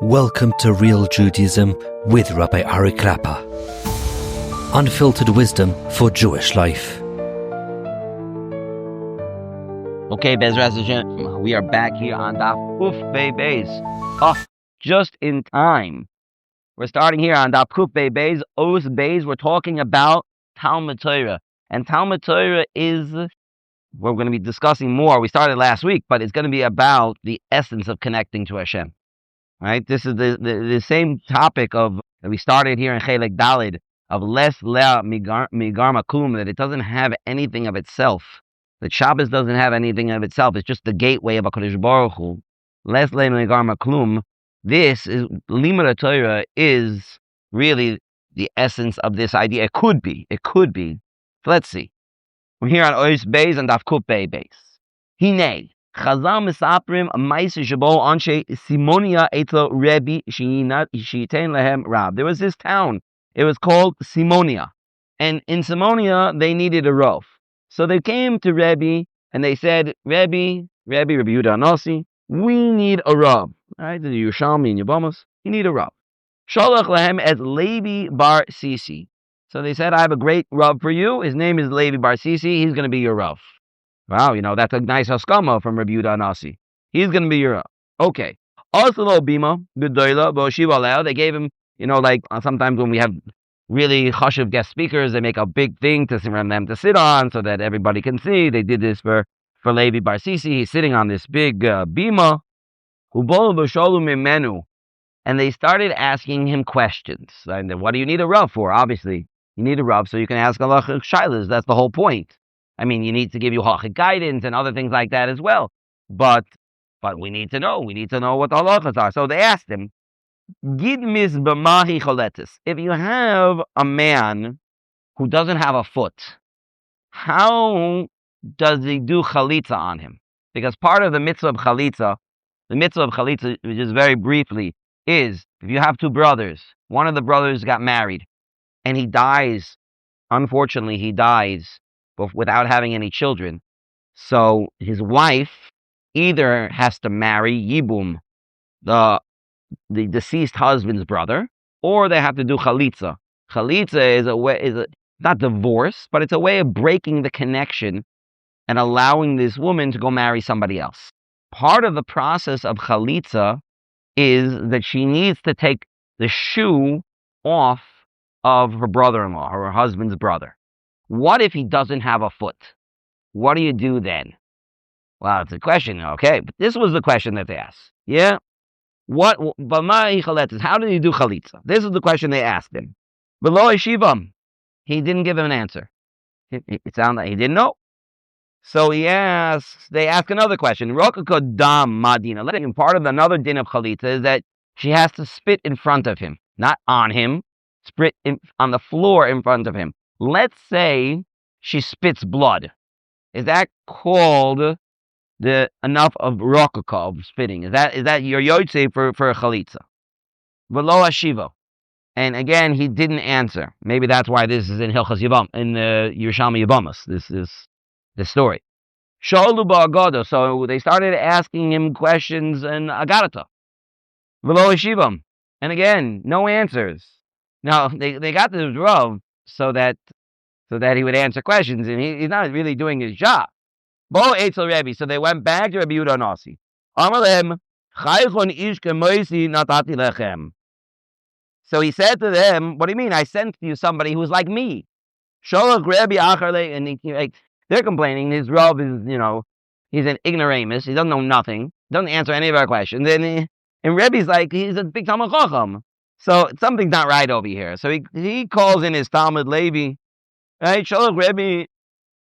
Welcome to Real Judaism with Rabbi Ari Klapper. Unfiltered wisdom for Jewish life. Okay, Bezras Hashem, we are back here on Daf Kuf Beis. Oh, just in time. We're starting here on Daf Kuf Beis, Oz Beis. We're talking about Talmud Torah. And Talmud Torah is, we're going to be discussing more. We started last week, but it's going to be about the essence of connecting to Hashem. Right? This is the same topic of that we started here in Chelek Dalid of les lea migar makum, that it doesn't have anything of itself. That Shabbos doesn't have anything of itself. It's just the gateway of HaKadosh Baruch Hu. Les lea migar makum. This is Limud Torah is really the essence of this idea. It could be. So let's see. We're here on Ois Beis and Daf Kuf Beis. Hinei. Chazal misaprim ma'aseh shebo anshe Simonia etlo Rebbe sheyitain lehem rab. There was this town. It was called Simonia, and in Simonia they needed a rav. So they came to Rebbe and they said, Rabbi Yehuda Nasi, we need a rav. Right, the Yerushalmi and Yevamos, you need a rav. Shalach lehem as Levi bar Sisi. So they said, I have a great rav for you. His name is Levi bar Sisi. He's going to be your rav. Wow, that's a nice haskama from Rabbi Yehuda Nasi. He's going to be your... Okay. Also, bima, gedola, bo'shiva leo. They gave him, like sometimes when we have really chashuv guest speakers, they make a big thing for them to sit on so that everybody can see. They did this for Levi bar Sisi. He's sitting on this big bima. And they started asking him questions. And what do you need a rav for? Obviously, you need a rav so you can ask halachic shilas. That's the whole point. I mean, you need to give you halachic guidance and other things like that as well. But we need to know. We need to know what the halachas are. So they asked him, Gid mis b'mahi choletis. If you have a man who doesn't have a foot, how does he do chalitza on him? Because part of the mitzvah of chalitza, which is very briefly, is if you have two brothers, one of the brothers got married, and he dies, unfortunately he dies, without having any children. So his wife either has to marry Yibum, the deceased husband's brother, or they have to do chalitza. Chalitza is not divorce, but it's a way of breaking the connection and allowing this woman to go marry somebody else. Part of the process of chalitza is that she needs to take the shoe off of her brother-in-law, or her husband's brother. What if he doesn't have a foot? What do you do then? Well, it's a question, okay, but this was the question that they asked. Yeah? How did he do chalitza? This is the question they asked him. Below Yeshivam, he didn't give him an answer. It sounded like he didn't know. So they ask another question. Rokako dam madina. Part of another din of chalitza is that she has to spit in front of him, not on him, spit on the floor in front of him. Let's say she spits blood. Is that called enough of rokaka, of spitting? Is that your yotze for a chalitza? V'lo hashivo. And again, he didn't answer. Maybe that's why this is in Hilchas Yavam, in Yerushalmi Yevamos. This is the story. Sholu ba'agada. So they started asking him questions in Agadata. V'lo hashivam. And again, no answers. Now they got this rav so that he would answer questions, and he's not really doing his job. Bo etzel Rebbe. So they went back to Rabbi Yehuda Nasi. Amalem chaychon ish kemoisi natati lechem. So he said to them, "What do you mean? I sent you somebody who's like me." Sholach Rebbe acharle, and they're complaining. His rav is, he's an ignoramus. He doesn't know nothing. Doesn't answer any of our questions. And Rebbe's like, he's a big Talmud Chacham. So something's not right over here. So he calls in his Talmud Levi. Right? Sholach Rebbe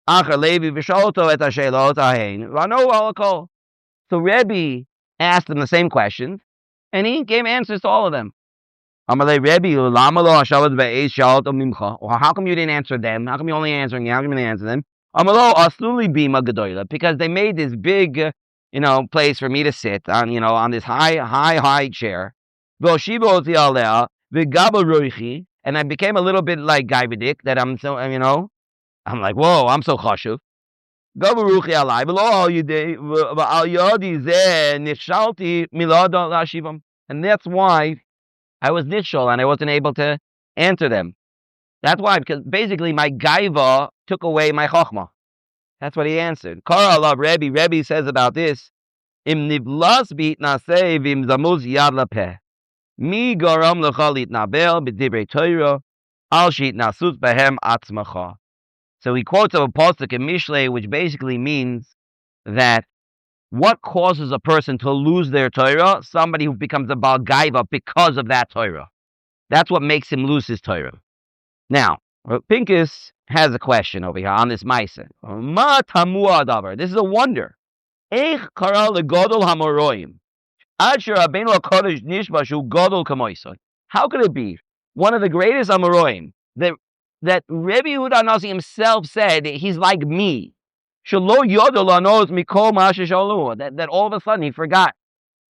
achar Levi v'sholto et hashelot ahein. V'ano alakol. So Rebbe asked him the same questions, and he gave answers to all of them. Amalei Rebbe, lama lo hashavat ve'ez shalot mimcha. How come you didn't answer them? How come you only answering? How come you didn't answer them? Amalo asluli bima gedola, because they made this big, place for me to sit on, on this high chair. V'oshibo oti alea v'gaba roichi, and I became a little bit like Gaivadik, that I'm so, I'm like, whoa, I'm so chashuv. Gaba ruchi alai v'lo al yadi zeh nishalti milada lashivam. And that's why I was nishol and I wasn't able to answer them. That's why, because basically my gaiva took away my chochmah. That's what he answered. Kara Allah Rebbe says about this, Im nivlas bit naseh vim zamuz yad lapeh. Mi garam lecha litnabel b'divrei Torah al shit nasus behem atzmacha. So he quotes a pasuk in Mishlei, which basically means that what causes a person to lose their Torah? Somebody who becomes a Baal Gaiva because of that Torah. That's what makes him lose his Torah. Now, Pincus has a question over here on this Maisa. Ma tamua davar. This is a wonder. Eich kara legodol hamoroim. Asher Rabbeinu HaKadosh nishba shu godol kamoisoi. How could it be one of the greatest Amoroim that Rebbe Yehuda Nasi himself said he's like me? Shelo yodol anos mikol ma'asher shalu. That all of a sudden he forgot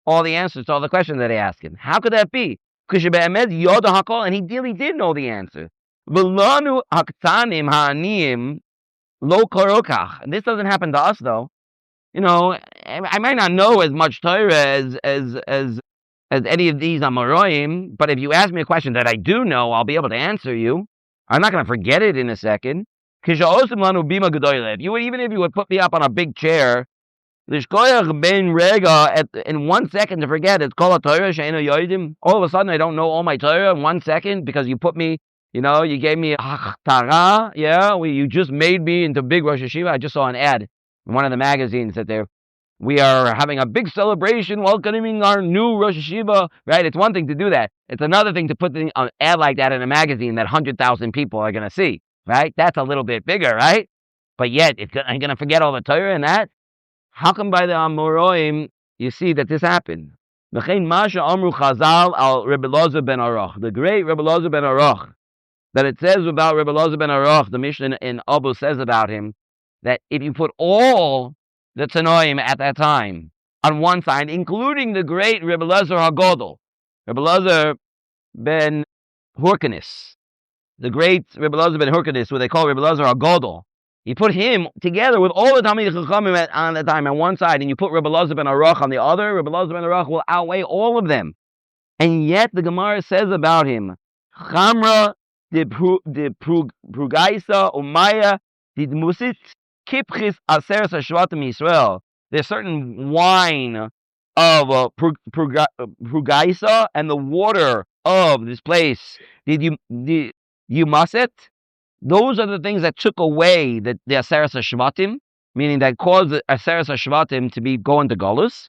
all the answers to all the questions that they asked him. How could that be? Because be'emet yoda hakol, and he really did know the answer. V'lanu haktanim ha'aniyim lo korokach. And this doesn't happen to us though. You know, I might not know as much Torah as any of these Amoraim, but if you ask me a question that I do know, I'll be able to answer you. I'm not going to forget it in a second. Even if you would put me up on a big chair, in 1 second to forget, it's called a Torah. All of a sudden, I don't know all my Torah in 1 second because you put me, you gave me a hachtara. Yeah, you just made me into big Rosh Hashiva. I just saw an ad in one of the magazines that we are having a big celebration welcoming our new Rosh Hashiva, right? It's one thing to do that. It's another thing to put an ad like that in a magazine that 100,000 people are going to see, right? That's a little bit bigger, right? But yet, I'm going to forget all the Torah in that? How come by the Amoroim you see that this happened? The great Rabbi Elazar ben Aruch, that it says about Rabbi Elazar ben Aruch, the Mishnah in Abu says about him, that if you put all the Tanoim at that time on one side, including the great Rabbi Elazar HaGodol, Rabbi Elazar ben Hyrcanus, the great Rabbi Elazar ben Hyrcanus, what they call Rabbi Elazar HaGodol, you put him together with all the Talmidei Chachamim on the time on one side, and you put Rabbi Elazar ben Aruch on the other, Rabbi Elazar ben Aruch will outweigh all of them. And yet the Gemara says about him, Chamra de Prugaisa Umaya did Musit Kipchis Aseres HaShvatim Yisrael. There's certain wine of Prugaisa and the water of this place. Did you muset? Those are the things that took away the Aseres HaShvatim, meaning that caused the Aseres HaShvatim to be going to Golus.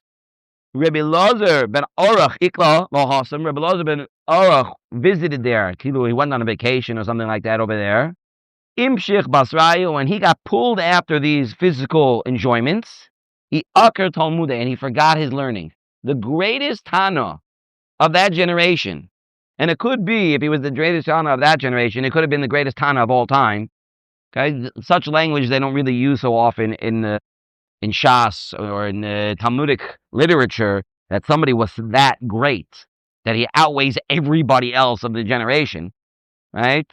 Rabbi Elazar ben Aruch Ikla Lahasam. Rabbi Elazar ben Aruch visited there. He went on a vacation or something like that over there. Imshich Basrayu, when he got pulled after these physical enjoyments, he akar Talmudah, and he forgot his learning. The greatest Tana of that generation, and it could be, if he was the greatest Tana of that generation, it could have been the greatest Tana of all time. Okay, such language they don't really use so often in Shas or in Talmudic literature, that somebody was that great, that he outweighs everybody else of the generation, right?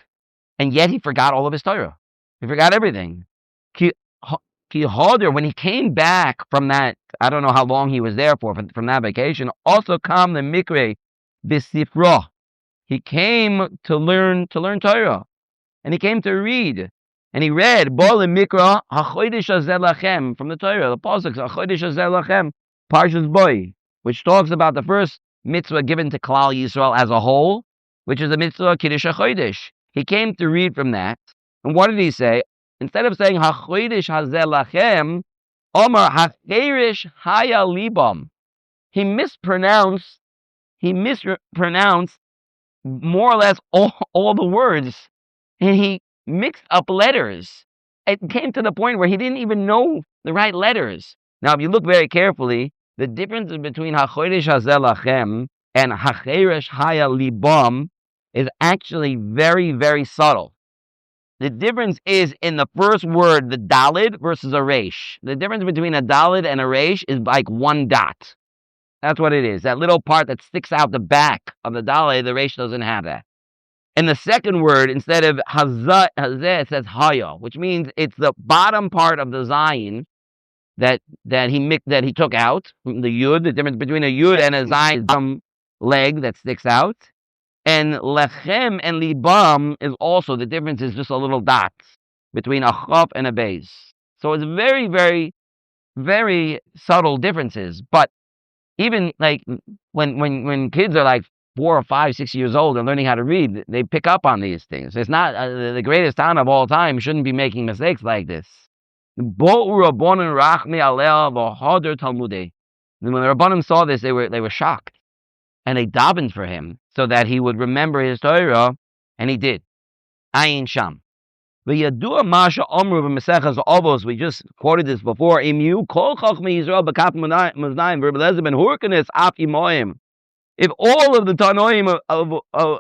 And yet he forgot all of his Torah. He forgot everything. Ki Hoder, when he came back from that, I don't know how long he was there from that vacation, also kam the mikre b'sifra. He came to learn Torah. And he came to read. And he read, Bo mikra hachodesh hazeh lachem, from the Torah, the Pasuk, hachodesh hazeh lachem, Parshas Boy, which talks about the first mitzvah given to Klal Yisrael as a whole, which is the mitzvah Kiddush HaChodesh. He came to read from that. And what did he say? Instead of saying, hachodesh hazeh lachem, Omar hacherish haya libam. He mispronounced more or less all the words. And he mixed up letters. It came to the point where he didn't even know the right letters. Now, if you look very carefully, the difference between hachodesh hazeh lachem and hacherish haya libam is actually very, very subtle. The difference is in the first word, the dalid versus a resh. The difference between a dalid and a resh is like one dot. That's what it is. That little part that sticks out the back of the dalid, the resh doesn't have that. And the second word, instead of hazeh, it says haya, which means it's the bottom part of the zayin that he took out, the yud. The difference between a yud and a zayin leg that sticks out. And lechem and libam is also, the difference is just a little dot between a chaf and a beis. So it's very, very, very subtle differences. But even like when kids are like 4 or 5, 6 years old and learning how to read, they pick up on these things. It's not the greatest town of all time shouldn't be making mistakes like this. When the Rabbanim saw this, they were shocked, and they davened for him so that he would remember his Torah, and he did. Ayin Sham. V'yadua masha omru v'mesechas avos. We just quoted this before. Imu kol chochmah Yisrael b'kaf maznayim v'rebelezim ben hurkanis af imoyim. If all of the Tanoim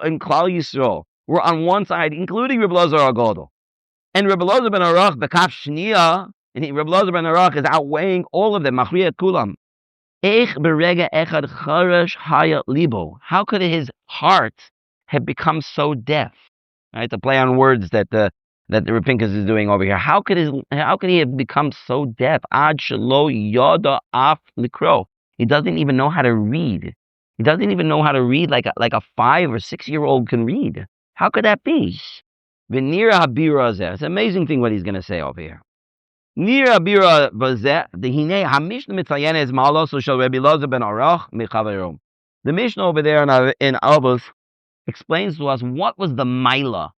in Klal Yisrael were on one side, including Rebbe Elazar HaGadol, and Rebbe Elazar ben Arach b'kaf shniya, and Rebbe Elazar ben Arach is outweighing all of them, machriya kulam. Eich berega echad charash haya libo. How could his heart have become so deaf? Right, to play on words that the Rapinkus is doing over here. How could he have become so deaf? Ad shelo yada af likro. He doesn't even know how to read. He doesn't even know how to read like a 5 or 6 year old can read. How could that be? V'nira habira zeh. It's an amazing thing what he's going to say over here. Nira habira v'zeh dehine hamishna mitzayene es ma'aloso shel Rabbi Elazar ben Arach michaverom. The Mishnah over there in Avos explains to us what was the maila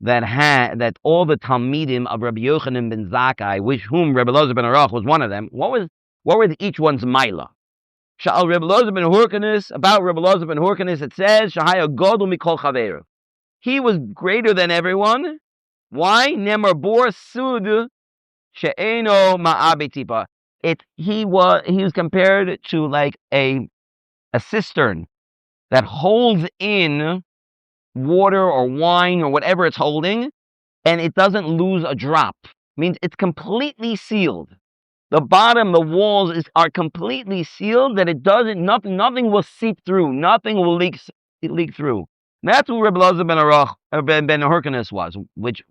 that all the Talmidim of Rabbi Yochanan ben Zakkai, whom Rabbi Elazar ben Arach was one of them, what was each one's maila? Sha'al Rabbi Elazar ben Hurkanis, about Rabbi Elazar ben Hurkanis, it says, Shahaya godol mikol chaveru. He was greater than everyone. Why? Nemar bor sud she'eno ma'abetipa. He was compared to like a cistern that holds in water or wine or whatever it's holding, and it doesn't lose a drop. Means it's completely sealed. The bottom, the walls are completely sealed, that nothing will seep through, nothing will leak through. And that's what Rabbi Elazar ben Arach, ben Hurkanis was, which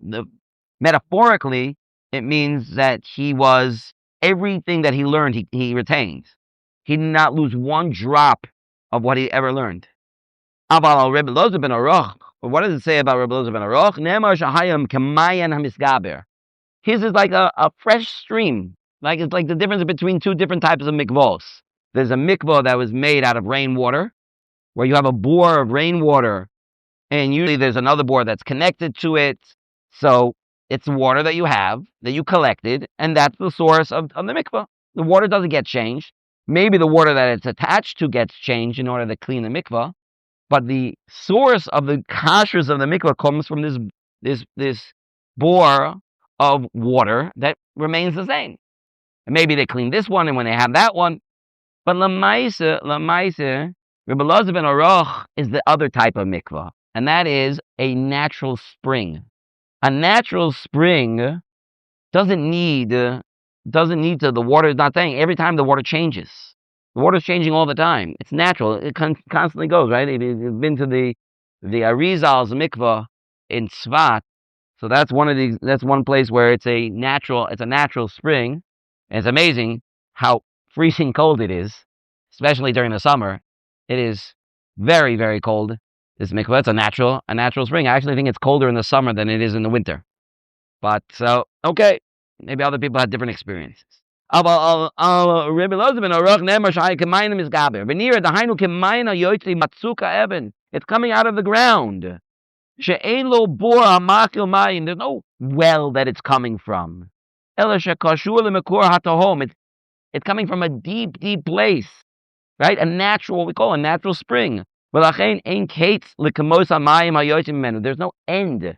metaphorically it means that he was everything that he learned, he retained. He did not lose one drop of what he ever learned. Aval Rabbi Elazar ben Arach. What does it say about Rabbi Elazar ben Arach? Ne'emar shahayim k'mayan hamisgaber. His is like a fresh stream. Like it's like the difference between two different types of mikvahs. There's a mikvah that was made out of rainwater, where you have a bore of rainwater, and usually there's another bore that's connected to it. So it's water that you have, that you collected, and that's the source of the mikvah. The water doesn't get changed. Maybe the water that it's attached to gets changed in order to clean the mikvah, but the source of the kashrus of the mikvah comes from this bore of water that remains the same. And maybe they clean this one, and when they have that one, but lamaise, Rabbi Elazar ben Arach is the other type of mikvah, and that is a natural spring. A natural spring doesn't need the water is not saying every time the water changes. The water's changing all the time. It's natural. It constantly goes, right? You've been to the Arizal's mikvah in Tzvat, so that's one place where it's a natural spring. And it's amazing how freezing cold it is, especially during the summer. It is very, very cold. This mikvah, it's a natural spring. I actually think it's colder in the summer than it is in the winter. But so, okay, maybe other people had different experiences. It's coming out of the ground. There's no well that it's coming from. It's coming from a deep, deep place, right? What we call a natural spring. There's no end.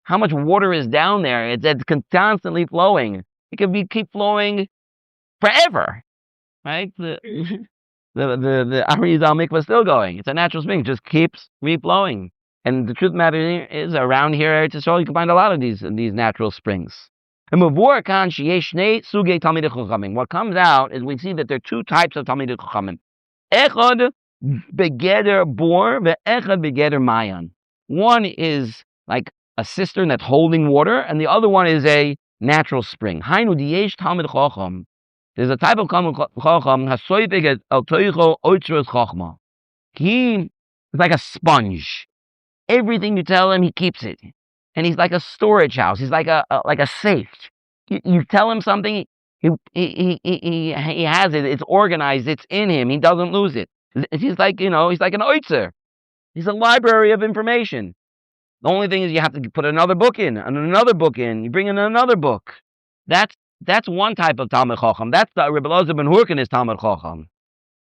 How much water is down there? It's constantly flowing. It can keep flowing forever, right? The Arizal mikvah is still going. It's a natural spring. It just keeps reflowing. And the truth of the matter is, around here, Eretz Yisrael, you can find a lot of these natural springs. What comes out is we see that there are two types of Talmidei Chachamim. Echad begeder bor ve'echad begeder mayan. One is like a cistern that's holding water, and the other one is a natural spring. Hainu diyesh Talmid Chacham. There's a type of Talmid Chacham hasoypeg al toicho oitzros chochmah. He is like a sponge. Everything you tell him, he keeps it. And he's like a storage house. He's like a safe. You tell him something, he has it. It's organized. It's in him. He doesn't lose it. He's like, he's like an oitzer. He's a library of information. The only thing is you have to put another book in, and another book in. You bring in another book. That's one type of Talmud Chacham. That's the Rebbe Elazar ben Hurkin is Talmud Chacham.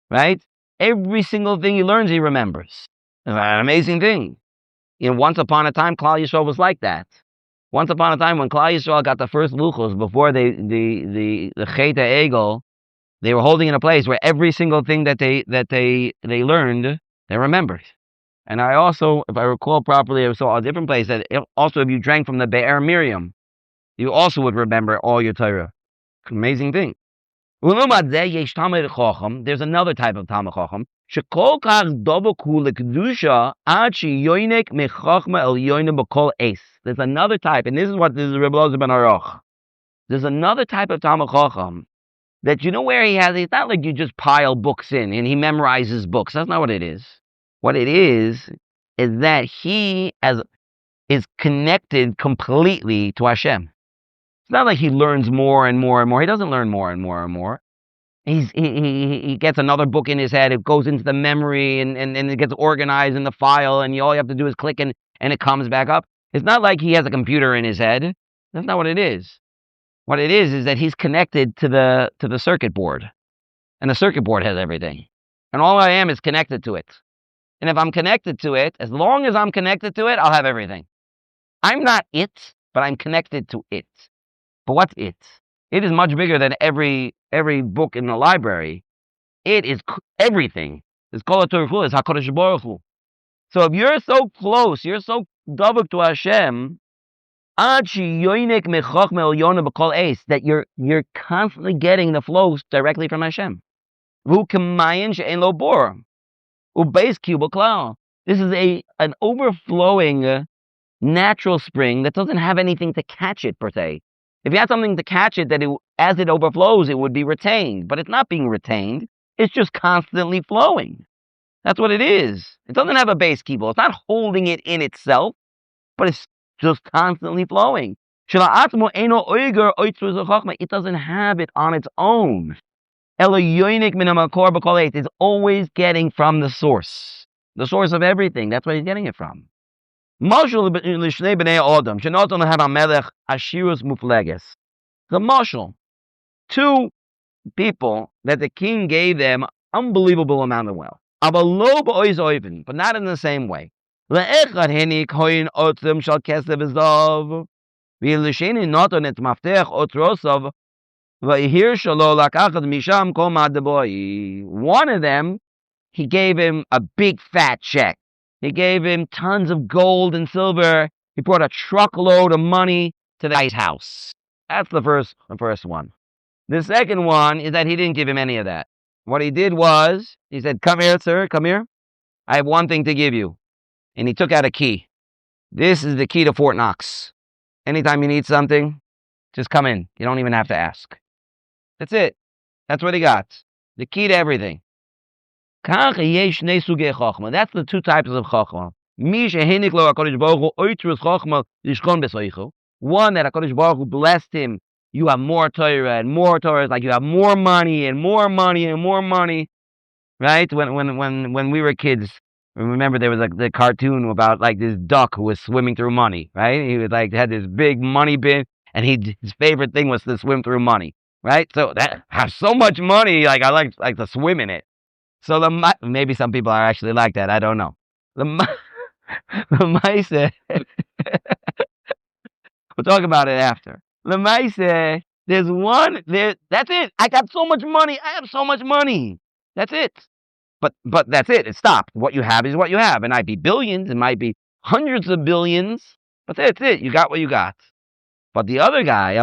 Right? Every single thing he learns, he remembers. An amazing thing. Once upon a time, Klal Yisrael was like that. Once upon a time, when Klal Yisrael got the first luchos, before the Chet HaEgel, they were holding in a place where every single thing that they learned, they remembered. And I also, if I recall properly, I saw a different place that also, if you drank from the Be'er Miriam, you also would remember all your Torah. Amazing thing. There's another type of Talmud Chacham. There's another type, and this is Rebbe Elazar ben Aruch. There's another type of Talmud Chacham that where he has. It's not like you just pile books in and he memorizes books. That's not what it is. What it is that he is connected completely to Hashem. It's not like he learns more and more and more. He doesn't learn more and more and more. He gets another book in his head. It goes into the memory and it gets organized in the file, and all you have to do is click and it comes back up. It's not like he has a computer in his head. That's not what it is. What it is that he's connected to the circuit board. And the circuit board has everything. And all I am is connected to it. And if I'm connected to it, as long as I'm connected to it, I'll have everything. I'm not it, but I'm connected to it. But what's it? It is much bigger than every book in the library. It is everything. It's called a Torah. It's HaKadosh Baruch Hu. So if you're so close, you're so davuk to Hashem, that you're constantly getting the flows directly from Hashem. This is an overflowing natural spring that doesn't have anything to catch it per se. If you had something to catch it, as it overflows, it would be retained. But it's not being retained. It's just constantly flowing. That's what it is. It doesn't have a base kibble. It's not holding it in itself, but it's just constantly flowing. It doesn't have it on its own. It's always getting from the source of everything. That's where he's getting it from. Mashal l'shnei b'nei Adam, shenoton ha'melech ashirus mufleges. The mashal, two people that the king gave them unbelievable amount of wealth. But not in the same way. Le'echad henik hoyin otzim shal kesef v'zav, v'l'sheni noton et maftech otrosav, v'ihir shalo lakachad misham kol ma'adaboi. One of them, he gave him a big fat check. He gave him tons of gold and silver. He brought a truckload of money to the guy's house. That's the first one. The second one is that he didn't give him any of that. What he did was, he said, "Come here, sir, come here. I have one thing to give you." And he took out a key. This is the key to Fort Knox. Anytime you need something, just come in. You don't even have to ask. That's it. That's what he got. The key to everything. That's the two types of chochmah. One, that HaKadosh Baruch Hu blessed him. You have more Torah and more Torah. It's like you have more money and more money and more money. Right? When we were kids, remember there was the cartoon about like this duck who was swimming through money. Right? He was like had this big money bin, and his favorite thing was to swim through money. Right? So that have so much money, like I like to swim in it. So maybe some people are actually like that. I don't know. The mice, we'll talk about it after. The mice, there's one there. That's it. I got so much money. I have so much money. That's it. But that's it. It stopped. What you have is what you have. It might be billions. It might be hundreds of billions. But that's it. You got what you got. But the other guy, the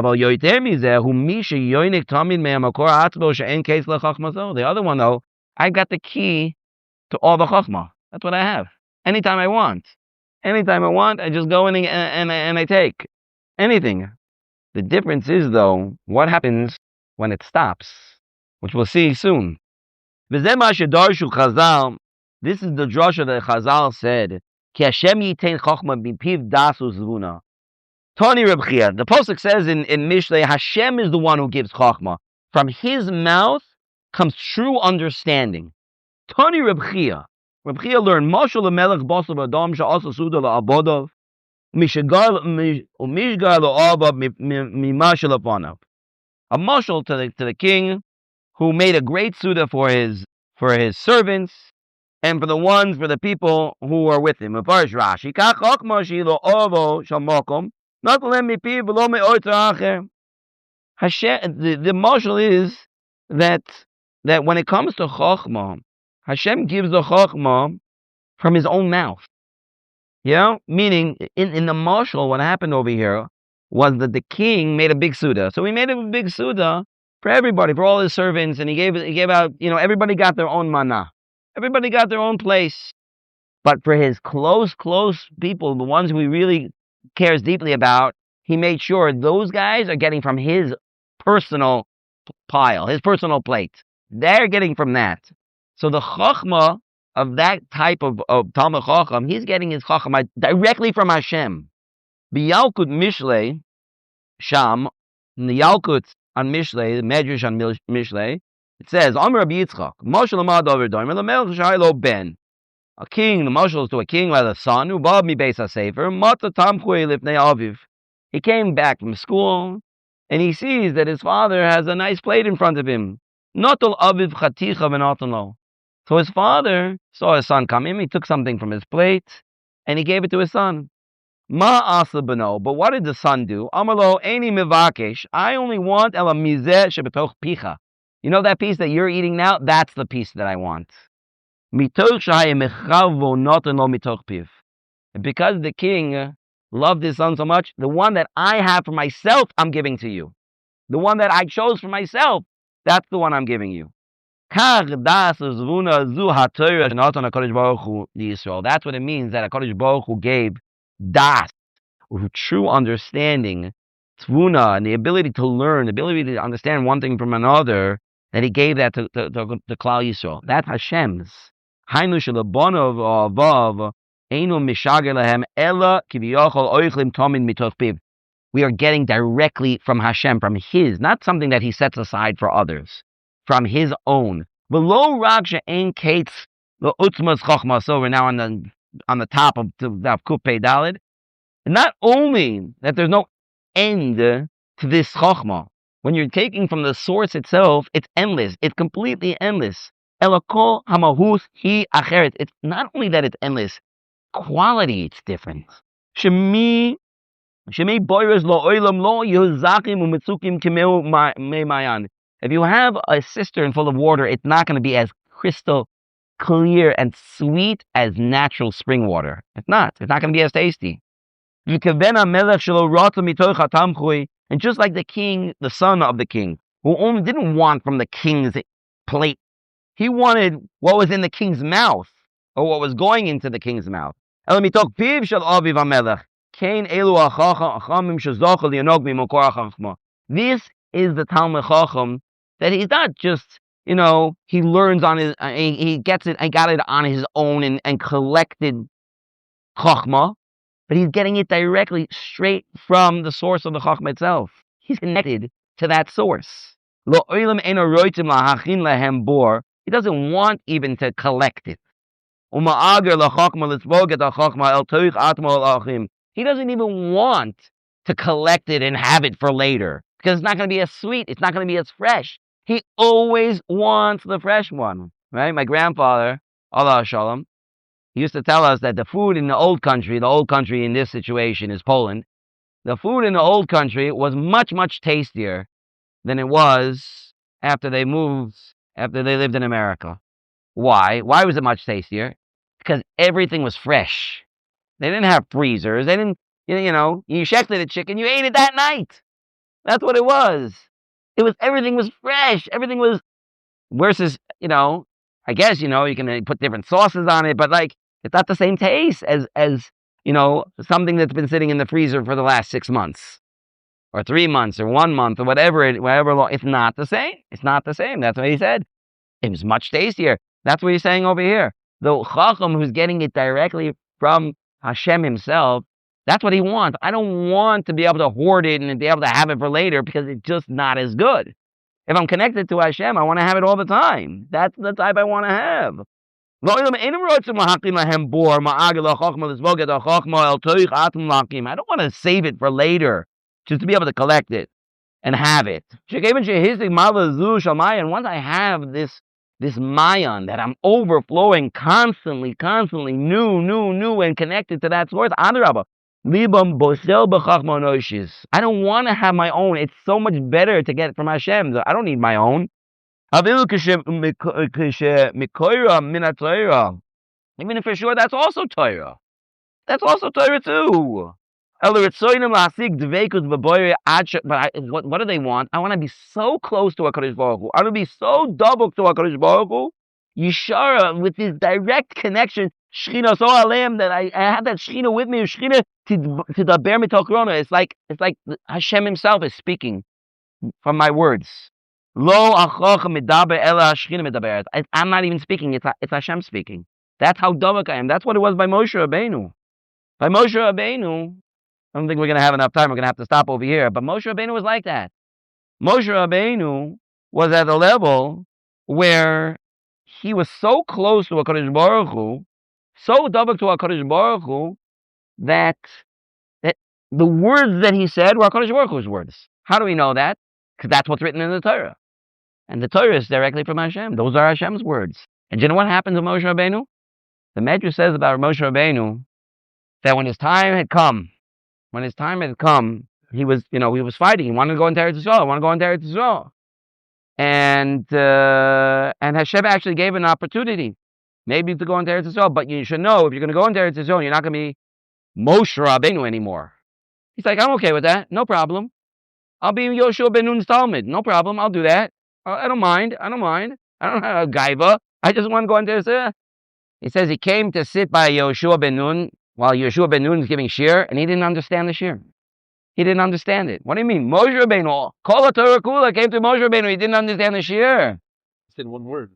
other one though, I got the key to all the chochmah. That's what I have. Anytime I want, I just go in and I take anything. The difference is though, what happens when it stops, which we'll see soon. This is the drasha that Chazal said. Ki Hashem yitain chochmah b'piv dasu zvuna. Tani Reb Chia. The pasuk says in Mishlei, Hashem is the one who gives chochmah. From His mouth comes true understanding. Tani Reb Chia. Reb Chia learned mashal lemelech basav adam she'asa suda le'avodah mishagar le'avav mimashal upanav. A mashal to the king who made a great suda for his servants and for the people who are with him. Mefarish Rashi, kach chochmah she'lo ovo shalmokom not let me be below me oiter. Hashem, the mashal is that when it comes to chochmah, Hashem gives the chochmah from His own mouth. Yeah, meaning in the mashal, what happened over here was that the king made a big suda. So he made a big suda for everybody, for all his servants, and he gave out. Everybody got their own mana. Everybody got their own place. But for his close people, the ones who he really cares deeply about, he made sure those guys are getting from his personal pile, his personal plate. They're getting from that. So the chochmah of that type of Talmud Chacham, he's getting his chochmah directly from Hashem. B'Yalkut Mishlei, Sham, in the Yalkut on Mishlei, the Medrash on Mishlei, it says, Amar Rabbi Yitzchak, Mashal Amad Over Doimer, Lamelch Shaylo Ben. A king, the mashal is to a king by the son, who bought me beis hasefer, Mata Tamchui Lifnei Aviv. He came back from school, and he sees that his father has a nice plate in front of him. Notal Aviv Chaticha v'Natalo. So his father saw his son come in, he took something from his plate, and he gave it to his son. Ma asa beno, but what did the son do? Amalo eini mivakesh, I only want ela mizeh shebetoch picha. You know that piece that you're eating now? That's the piece that I want. And because the king loved his son so much, the one that I have for myself, I'm giving to you. The one that I chose for myself, that's the one I'm giving you. That's what it means that HaKadosh Baruch Hu gave das, true understanding, tvuna, and the ability to learn, the ability to understand one thing from another, that He gave that to Klal Yisrael. That's Hashem's. We are getting directly from Hashem, from His, not something that He sets aside for others, from His own. So we're now on the top of Kuf Pei Daled. Not only that there's no end to this chochmah. When you're taking from the source itself, it's endless. It's completely endless. Elokol hamahus hi acheret. It's not only that it's endless, quality it's different. Shemi boires lo oilam lo yuzakim umitzukim kimeu me mayan. If you have a cistern full of water, it's not going to be as crystal clear and sweet as natural spring water. It's not. It's not going to be as tasty. And just like the king, the son of the king, who only didn't want from the king's plate, he wanted what was in the king's mouth, or what was going into the king's mouth. This is the Talmud Chacham, that he's not just, he learns on his, he got it on his own and collected chochmah, but he's getting it directly straight from the source of the chochmah itself. He's connected to that source. He doesn't want even to collect it. He doesn't even want to collect it and have it for later, because it's not going to be as sweet, it's not going to be as fresh. He always wants the fresh one, right? My grandfather, Allah Shalom, he used to tell us that the food in the old country in this situation is Poland, the food in the old country was much, much tastier than it was after they lived in America. Why? Why was it much tastier? Because everything was fresh. They didn't have freezers. They didn't, you shechted a chicken, you ate it that night. That's what it was. Everything was fresh. Everything was, versus, I guess, you can put different sauces on it, but it's not the same taste as something that's been sitting in the freezer for the last 6 months or 3 months or 1 month or whatever long. It's not the same. It's not the same. That's what he said. It was much tastier. That's what he's saying over here. the chacham who's getting it directly from Hashem himself, that's what he wants. I don't want to be able to hoard it and be able to have it for later because it's just not as good. If I'm connected to Hashem, I want to have it all the time. That's the type I want to have. I don't want to save it for later, just to be able to collect it and have it. And once I have this mayan that I'm overflowing constantly, new, and connected to that source, I don't want to have my own. It's so much better to get it from Hashem. I don't need my own. Even if for sure, that's also Torah. That's also Torah too. But what do they want? I want to be so close to HaKadosh Baruch Hu. I want to be so double to HaKadosh Baruch Hu. Yishara, with this direct connection, Shechina so aleim, that I have that Shechina with me. Shechina to the ber mitol korona. It's like Hashem himself is speaking from my words. Lo achoch medaber ela Shechina medaberet. I'm not even speaking. It's Hashem speaking. That's how dovak I am. That's what it was by Moshe Rabbeinu. By Moshe Rabbeinu, I don't think we're going to have enough time. We're going to have to stop over here. But Moshe Rabbeinu was like that. Moshe Rabbeinu was at a level where he was so close to HaKadosh Baruch Hu, so dovak to HaKadosh Baruch Hu, that the words that he said were HaKadosh Baruch Hu's words. How do we know that? Because that's what's written in the Torah. And the Torah is directly from Hashem. Those are Hashem's words. And do you know what happened to Moshe Rabbeinu? The Medrash says about Moshe Rabbeinu that when his time had come, he was fighting. He wanted to go into Eretz Yisrael. And Hashem actually gave an opportunity, maybe to go into Eretz Yisrael. But you should know, if you're going to go into Eretz Yisrael, you're not going to be Moshe Rabbeinu anymore. He's like, I'm okay with that. No problem. I'll be Yoshua ben Nun's Talmud. No problem. I'll do that. I don't mind. I don't have a gaiva. I just want to go into Eretz Yisrael. He says he came to sit by Yoshua ben Nun while Yoshua ben Nun is giving shir, and he didn't understand the shir. He didn't understand it. What do you mean? Moshe Rabbeinu, Kol HaTorah Kula came to Moshe Rabbeinu. He didn't understand the shir. He said one word.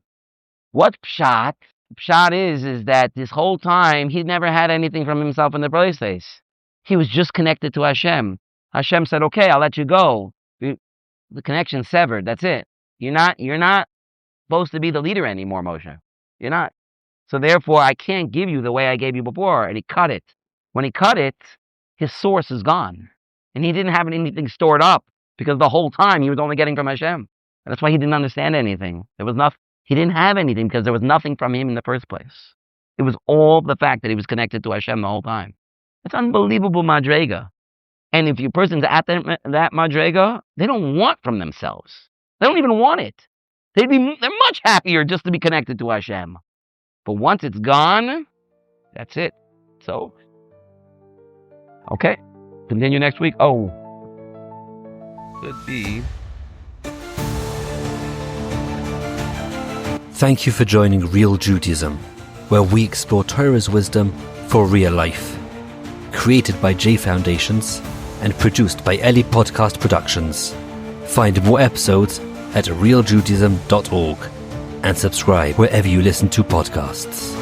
What pshat? Pshat is that this whole time he never had anything from himself in the first place. He was just connected to Hashem. Hashem said, "Okay, I'll let you go." The connection severed. That's it. You're not supposed to be the leader anymore, Moshe. You're not. So therefore, I can't give you the way I gave you before. And he cut it. When he cut it, his source is gone. And he didn't have anything stored up because the whole time he was only getting from Hashem. And that's why he didn't understand anything. He didn't have anything because there was nothing from him in the first place. It was all the fact that he was connected to Hashem the whole time. It's unbelievable madrega. And if your person's at that madrega, they don't want from themselves. They don't even want it. They're much happier just to be connected to Hashem. But once it's gone, that's it. So, okay. Continue next week. Oh, could be. Thank you for joining Real Judaism, where we explore Torah's wisdom for real life. Created by J Foundations and produced by Eli Podcast Productions. Find more episodes at realjudaism.org and subscribe wherever you listen to podcasts.